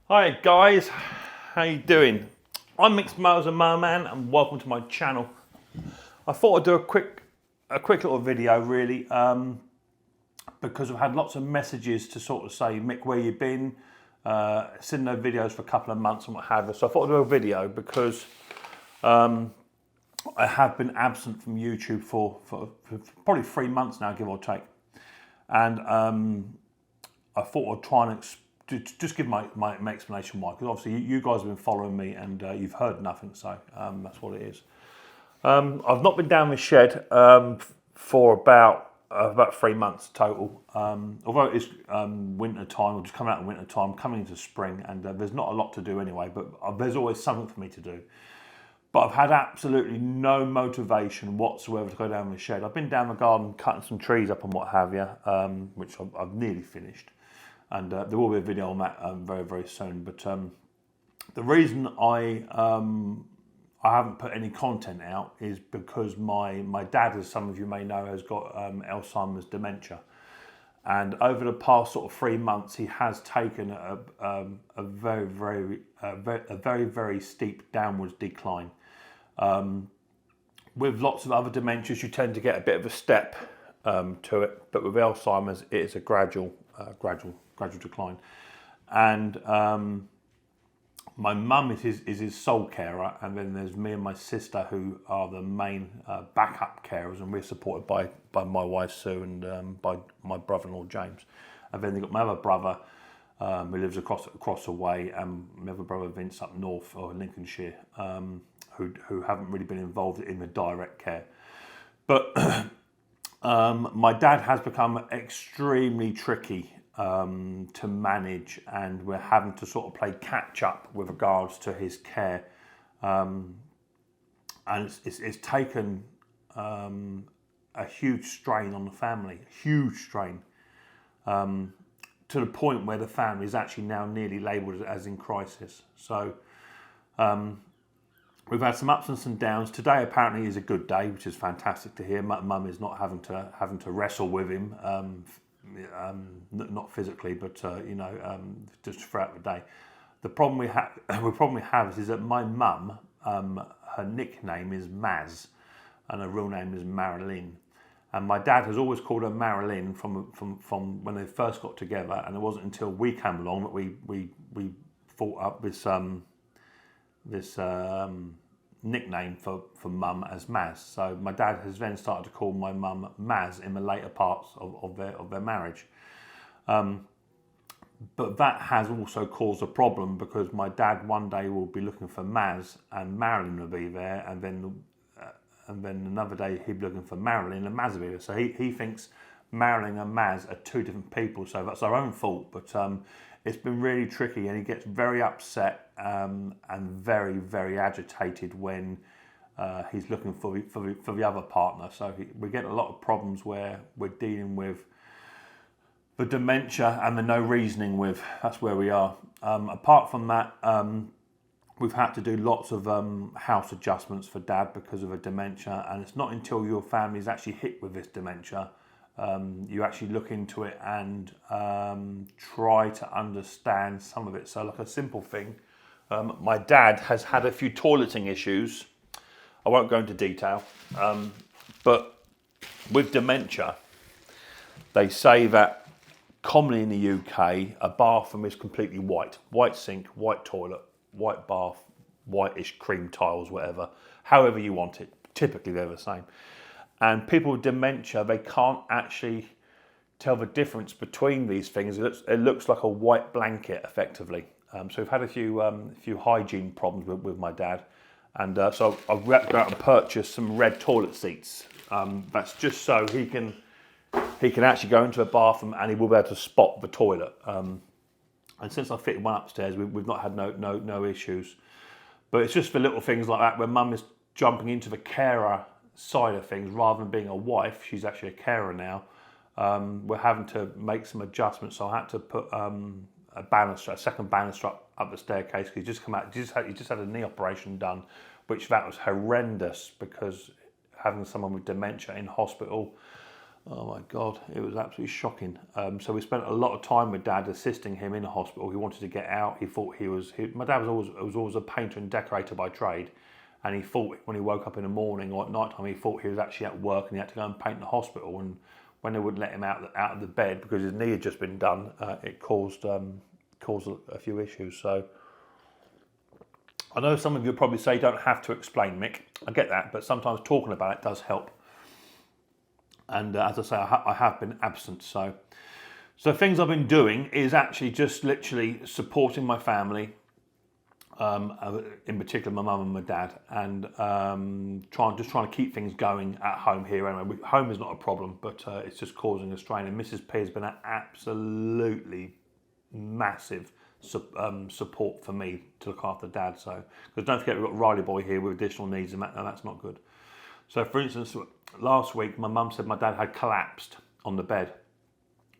Hi guys, how you doing? I'm Micks Mowers and Merman, and welcome to my channel. I thought I'd do a quick little video really, because I've had lots of messages to sort of say, Mick, where you been? Seen no videos for a couple of months and what have you. So I thought I'd do a video because I have been absent from YouTube for probably 3 months now, give or take. And I thought I'd try and just give my explanation why, because obviously you guys have been following me and you've heard nothing, so that's what it is. I've not been down the shed for about 3 months total. Although it is winter time, or just coming out of winter time, coming into spring, and there's not a lot to do anyway, but there's always something for me to do. But I've had absolutely no motivation whatsoever to go down the shed. I've been down the garden cutting some trees up and what have you, which I've nearly finished. And there will be a video on that very, very soon. But the reason I haven't put any content out is because my dad, as some of you may know, has got Alzheimer's Dementia. And over the past sort of 3 months, he has taken a very, very steep downwards decline. With lots of other dementias, you tend to get a bit of a step to it, but with Alzheimer's, it is a gradual decline. And my mum is his sole carer, and then there's me and my sister who are the main backup carers, and we're supported by my wife Sue and by my brother-in-law James. And then they've got my other brother who lives across the way, and my other brother Vince up north or Lincolnshire, who haven't really been involved in the direct care. But my dad has become extremely tricky to manage, and we're having to sort of play catch up with regards to his care, and it's taken a huge strain on the family, to the point where the family is actually now nearly labelled as in crisis. So we've had some ups and some downs. Today apparently is a good day, which is fantastic to hear. Mum is not having to wrestle with him. Not physically, but just throughout the day. The problem we have is that my mum, her nickname is Maz, and her real name is Marilyn. And my dad has always called her Marilyn from when they first got together, and it wasn't until we came along that we thought up this nickname for mum as Maz. So my dad has then started to call my mum Maz in the later parts of their marriage. But that has also caused a problem, because my dad one day will be looking for Maz and Marilyn will be there, and then another day he'll be looking for Marilyn and Maz will be there. So he thinks Marilyn and Maz are two different people, so that's our own fault. But it's been really tricky, and he gets very upset and very, very agitated when he's looking for the other partner. So we get a lot of problems where we're dealing with the dementia and the no reasoning with. That's where we are. Apart from that, we've had to do lots of house adjustments for Dad because of a dementia, and it's not until your family is actually hit with this dementia you actually look into it and try to understand some of it. So like a simple thing, my dad has had a few toileting issues. I won't go into detail, but with dementia, they say that commonly in the UK, a bathroom is completely white. White sink, white toilet, white bath, whitish cream tiles, whatever. However you want it. Typically they're the same. And people with dementia, they can't actually tell the difference between these things. It looks like a white blanket, effectively. So we've had a few hygiene problems with my dad, and so I've had to go out and purchase some red toilet seats. That's just so he can actually go into a bathroom and he will be able to spot the toilet. And since I fitted one upstairs, we've not had no issues. But it's just for little things like that, where Mum is jumping into the carer side of things rather than being a wife. She's actually a carer now. We're having to make some adjustments, so I had to put a second banister up the staircase, because he just had a knee operation done, which that was horrendous, because having someone with dementia in hospital, Oh my God, it was absolutely shocking. So we spent a lot of time with Dad assisting him in the hospital. He wanted to get out. He thought my dad was always a painter and decorator by trade. And he thought when he woke up in the morning or at night time, he thought he was actually at work and he had to go and paint the hospital. And when they wouldn't let him out of the bed because his knee had just been done, it caused a few issues. So I know some of you probably say you don't have to explain, Mick. I get that, but sometimes talking about it does help. And as I say, I have been absent. So things I've been doing is actually just literally supporting my family, in particular my mum and my dad, and trying to keep things going at home here. Anyway, home is not a problem, but it's just causing a strain. And Mrs. P has been an absolutely massive support for me to look after Dad. So, because don't forget we've got Riley boy here with additional needs, and that's not good. So, for instance, last week my mum said my dad had collapsed on the bed.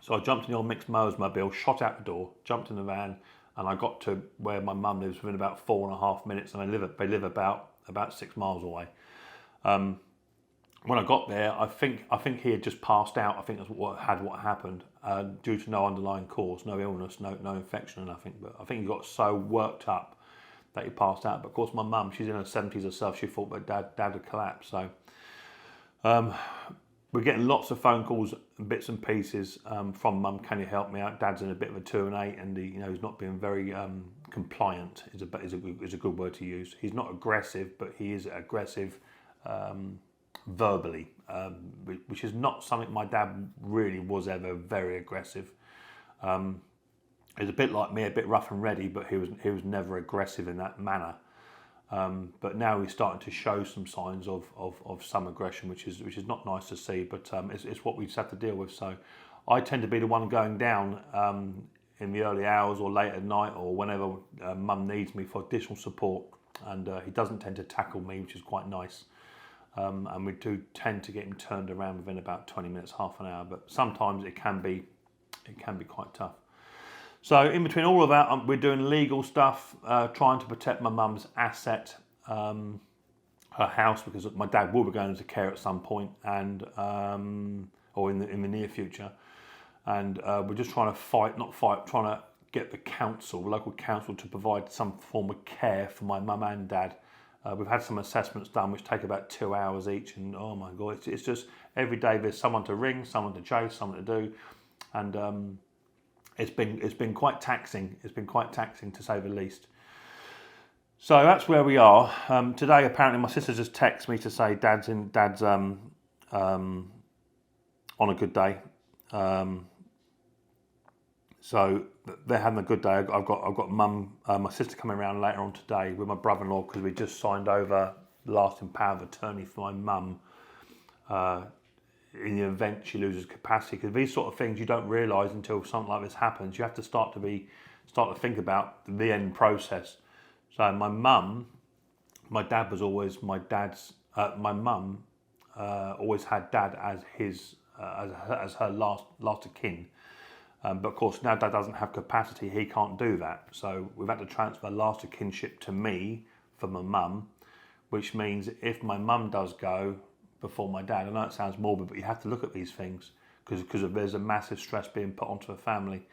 So I jumped in the old Micks Mowers mobile, shot out the door, jumped in the van, and I got to where my mum lives within about 4.5 minutes, and they live about 6 miles away. When I got there, I think he had just passed out. I think that's what happened, due to no underlying cause, no illness, no infection or nothing. But I think he got so worked up that he passed out. But of course, my mum, she's in her 70s herself. She thought that dad had collapsed. So we're getting lots of phone calls, bits and pieces from mum. Can you help me out? Dad's in a bit of a 2 and 8, and he's not being very compliant. Is a good word to use. He's not aggressive, but he is aggressive verbally, which is not something my dad really was ever very aggressive. He's a bit like me, a bit rough and ready, but he was never aggressive in that manner. But now he's starting to show some signs of some aggression, which is not nice to see, but it's what we just have to deal with. So I tend to be the one going down in the early hours or late at night or whenever mum needs me for additional support, and he doesn't tend to tackle me, which is quite nice. And we do tend to get him turned around within about 20 minutes, half an hour, but sometimes it can be quite tough. So in between all of that, we're doing legal stuff, trying to protect my mum's asset, her house, because my dad will be going into care at some point, and or in the near future. And we're just trying to get the local council, to provide some form of care for my mum and dad. We've had some assessments done which take about 2 hours each, and oh my God, it's just every day there's someone to ring, someone to chase, someone to do, and it's been quite taxing. It's been quite taxing, to say the least. So that's where we are. Today, apparently, my sister just texted me to say Dad's on a good day. So they're having a good day. I've got mum, my sister coming around later on today with my brother-in-law, because we just signed over the lasting power of attorney for my mum. In the event she loses capacity, because these sort of things you don't realise until something like this happens. You have to start to think about the end process. So my mum, my dad was always my dad's. My mum always had Dad as his as her last of kin. But of course now Dad doesn't have capacity. He can't do that. So we've had to transfer last of kinship to me for my mum, which means if my mum does go before my dad. I know it sounds morbid, but you have to look at these things because there's a massive stress being put onto a family.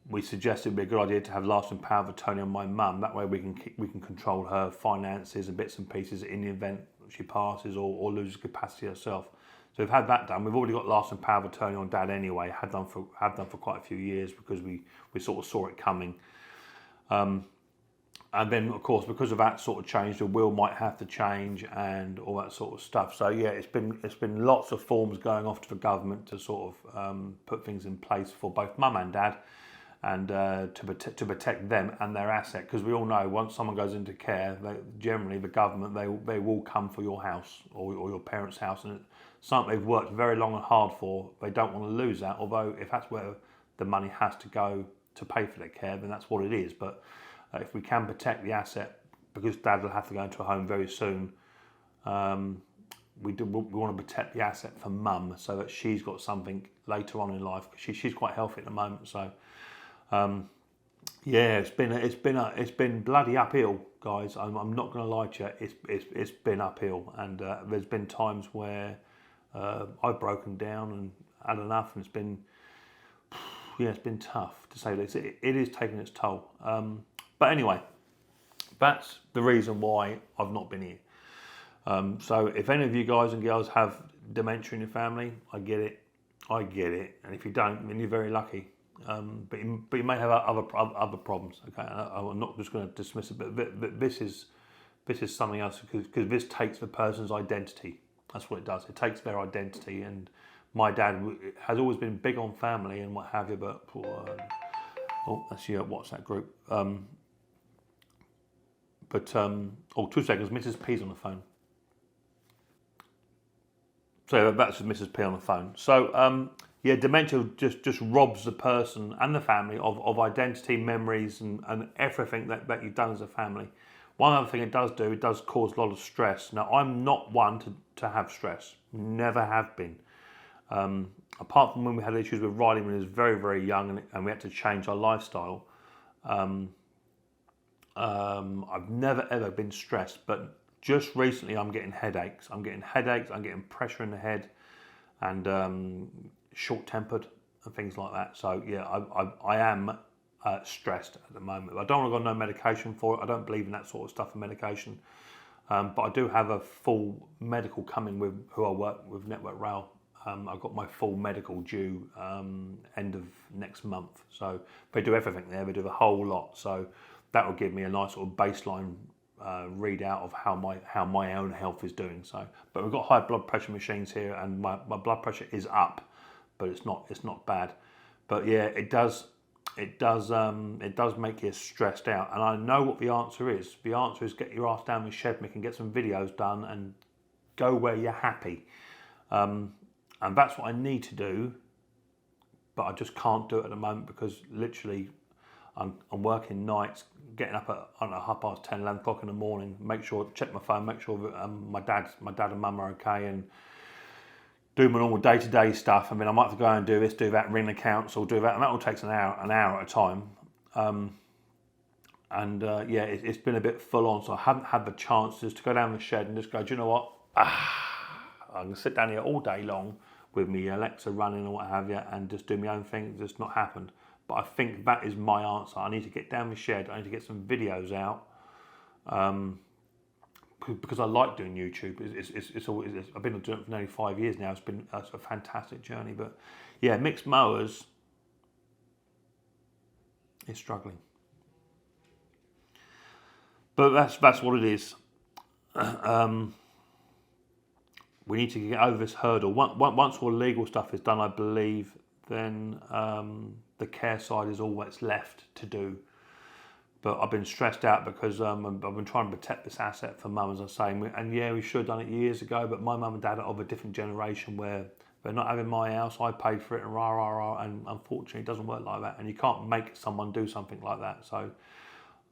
We suggested it'd be a good idea to have lasting power of attorney on my mum. That way we can control her finances and bits and pieces in the event she passes or loses capacity herself. So we've had that done. We've already got lasting power of attorney on Dad anyway. Have done for quite a few years because we sort of saw it coming. And then, of course, because of that sort of change, the will might have to change and all that sort of stuff. So yeah, it's been lots of forms going off to the government to sort of put things in place for both Mum and Dad, and to protect them and their asset. Because we all know once someone goes into care, generally the government they will come for your house or your parents' house, and it's something they've worked very long and hard for. They don't want to lose that. Although if that's where the money has to go to pay for their care, then that's what it is. But if we can protect the asset, because Dad will have to go into a home very soon, we want to protect the asset for Mum so that she's got something later on in life. She's quite healthy at the moment, so yeah, it's been bloody uphill, guys. I'm not going to lie to you. It's been uphill, and there's been times where I've broken down and had enough, and it's been tough to say this. It is taking its toll. But anyway, that's the reason why I've not been here. So if any of you guys and girls have dementia in your family, I get it. And if you don't, then you're very lucky. But you may have other problems. Okay, I'm not just going to dismiss it, but this is something else, because this takes the person's identity. That's what it does. It takes their identity. And my dad has always been big on family and what have you. But that's your WhatsApp group. 2 seconds. Mrs. P's on the phone. So that's Mrs. P on the phone. So dementia just robs the person and the family of identity, memories, and everything that you've done as a family. One other thing it does cause a lot of stress. Now, I'm not one to have stress. Never have been. Apart from when we had issues with Riley when he was very, very young and we had to change our lifestyle. I've never ever been stressed, but just recently I'm getting headaches. I'm getting pressure in the head, and short-tempered and things like that. So yeah, I am stressed at the moment. I don't want to go no medication for it. I don't believe in that sort of stuff for medication. But I do have a full medical coming with who I work with, Network Rail. I've got my full medical due end of next month. So they do everything there. They do the whole lot. So that will give me a nice sort of baseline readout of how my own health is doing. So, but we've got high blood pressure machines here, and my blood pressure is up, but it's not bad. But yeah, it does make you stressed out. And I know what the answer is. The answer is get your ass down the shed, Mick, and get some videos done and go where you're happy. And that's what I need to do, but I just can't do it at the moment because literally I'm working nights, getting up at 10:30, 11 o'clock in the morning, check my phone, make sure that my dad and mum are okay, and do my normal day-to-day stuff. I mean, I might have to go and do this, do that, ring the council, do that, and that all takes an hour at a time. It's been a bit full on, so I haven't had the chance just to go down the shed and just go, do you know what? I can sit down here all day long with me Alexa running or what have you and just do my own thing. It's just not happened. But I think that is my answer. I need to get down the shed. I need to get some videos out because I like doing YouTube. I've been doing it for nearly 5 years now. It's been a fantastic journey. But yeah, Micks Mowers is struggling. But that's what it is. We need to get over this hurdle. Once all legal stuff is done, I believe, then the care side is all that's left to do. But I've been stressed out because I've been trying to protect this asset for mum, as I say. And yeah, we should have done it years ago, but my mum and dad are of a different generation where they're not having my house, I paid for it, and rah. And unfortunately, it doesn't work like that. And you can't make someone do something like that. So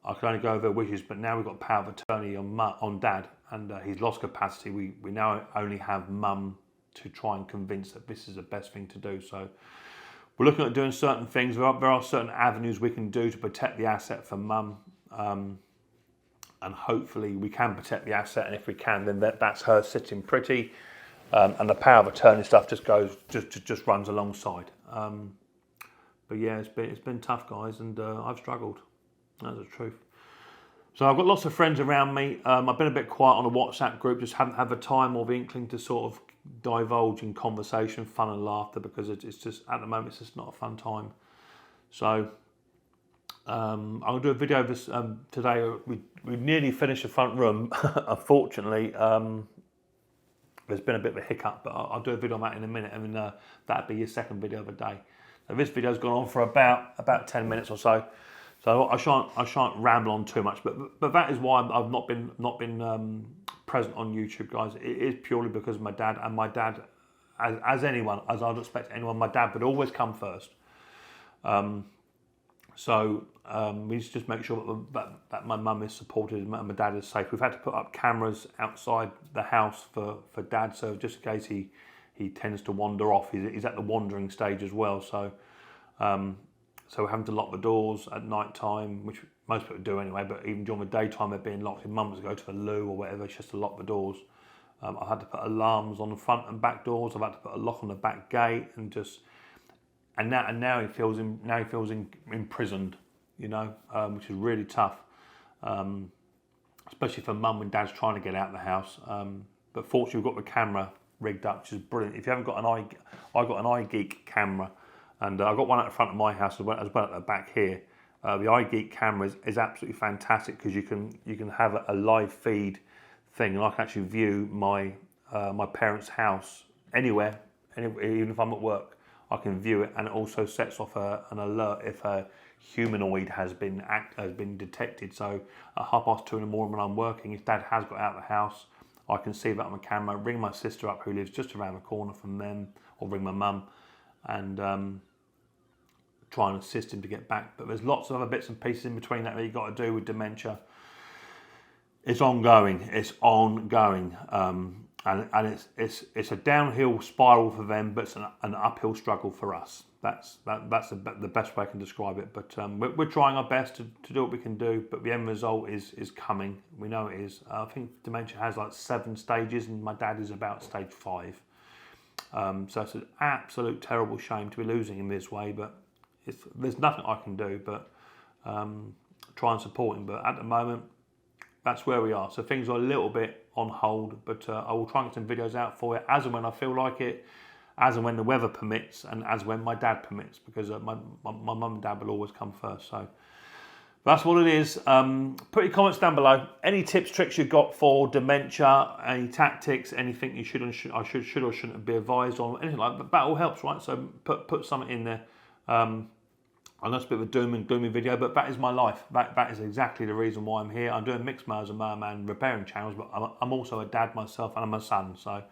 I can only go over their wishes, but now we've got power of attorney on dad, and he's lost capacity. We now only have mum to try and convince that this is the best thing to do. So we're looking at doing certain things. There are certain avenues we can do to protect the asset for mum, and hopefully we can protect the asset. And if we can, then that's her sitting pretty, and the power of attorney stuff just runs alongside. But yeah, it's been tough, guys, and I've struggled. That's the truth. So I've got lots of friends around me. I've been a bit quiet on a WhatsApp group, just haven't had the time or the inkling to sort of divulge in conversation, fun and laughter, because it's just, at the moment, it's just not a fun time. So I'll do a video of this today. We nearly finished the front room. Unfortunately, there's been a bit of a hiccup, but I'll do a video on that in a minute, and then that'll be your second video of the day. Now, this video's gone on for about 10 minutes or so. So I shan't ramble on too much, but that is why I've not been present on YouTube, guys. It is purely because of my dad, and my dad, as I'd expect anyone, my dad would always come first. So we need to just make sure that my mum is supported and my dad is safe. We've had to put up cameras outside the house for dad, so just in case he tends to wander off, he's at the wandering stage as well. So. So we're having to lock the doors at night time, which most people do anyway, but even during the daytime they're being locked. If mum was to go to the loo or whatever, it's just to lock the doors. I've had to put alarms on the front and back doors. I've had to put a lock on the back gate, and now he feels imprisoned, you know, which is really tough, especially for mum when dad's trying to get out of the house. But fortunately, we've got the camera rigged up, which is brilliant. If you haven't got I got an iGeek camera, and I've got one at the front of my house as well at the back here. The iGeek camera is absolutely fantastic because you can have a live feed thing, and I can actually view my parents' house anywhere, even if I'm at work. I can view it, and it also sets off an alert if a humanoid has been detected. So at 2:30 in the morning when I'm working, if Dad has got out of the house, I can see that on the camera, ring my sister up who lives just around the corner from them, or ring my mum, and try and assist him to get back. But there's lots of other bits and pieces in between that you've got to do with dementia. It's ongoing. And it's a downhill spiral for them, but it's an uphill struggle for us. That's the best way I can describe it. But we're trying our best to do what we can do. But the end result is coming. We know it is. I think dementia has like 7 stages, and my dad is about stage 5. So it's an absolute terrible shame to be losing him this way. But there's nothing I can do but try and support him. But at the moment, that's where we are. So things are a little bit on hold, but I will try and get some videos out for you as and when I feel like it, as and when the weather permits, and as when my dad permits, because my mum and dad will always come first. So that's what it is. Put your comments down below. Any tips, tricks you've got for dementia, any tactics, anything you should or shouldn't be advised on, anything like that. That all helps, right? So put something in there. I know it's a bit of a doom and gloomy video, but that is my life. That is exactly the reason why I'm here. I'm doing Micks Mowers and Merman repairing channels, but I'm also a dad myself, and I'm a son, so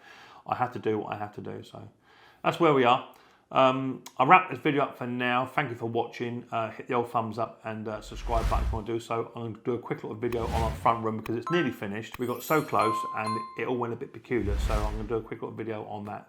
I have to do what I have to do. So that's where we are. I'll wrap this video up for now. Thank you for watching. Hit the old thumbs up and subscribe button if you want to do so. I'm going to do a quick little video on our front room because it's nearly finished. We got so close and it all went a bit peculiar, so I'm going to do a quick little video on that